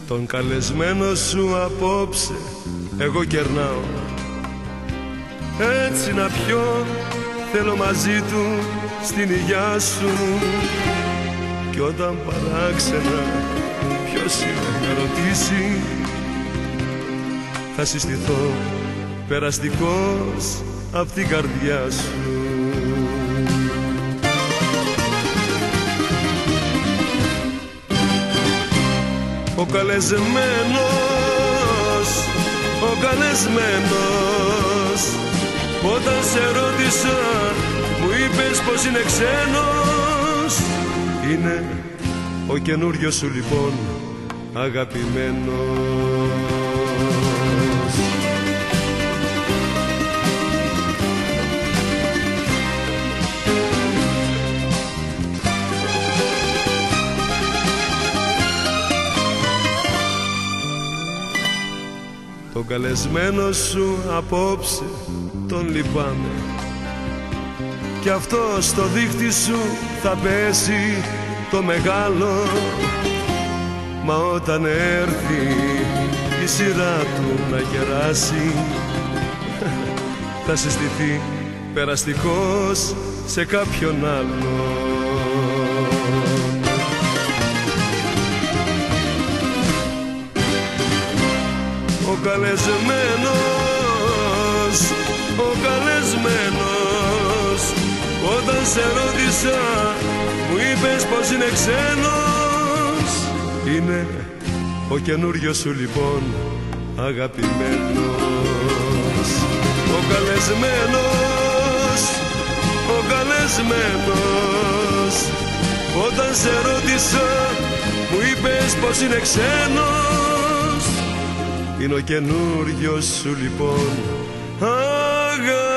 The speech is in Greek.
τον καλεσμένο σου απόψε εγώ κερνάω. Έτσι να πιω θέλω μαζί του στην υγειά σου. Κι όταν παράξενα ποιος είναι να ρωτήσει, θα συστηθώ περαστικός απ' την καρδιά σου. Ο καλεσμένος, ο καλεσμένος, όταν σε ρώτησα μου είπες πως είναι ξένος. Είναι ο καινούριος σου λοιπόν αγαπημένος. Τον καλεσμένο σου απόψε τον λυπάμαι, κι αυτό στο δίχτυ σου θα πέσει το μεγάλο. Μα όταν έρθει η σειρά του να γεράσει, θα συστηθεί περαστικός σε κάποιον άλλο. Ο καλεσμένος, ο καλεσμένος, όταν σε ρώτησα μου είπες πως είναι ξένος. Είναι ο καινούριος σου λοιπόν αγαπημένος. Ο καλεσμένος, ο καλεσμένος, όταν σε ρώτησα μου είπες πως είναι ξένος. Είναι ο καινούριος σου λοιπόν αγαπημένος.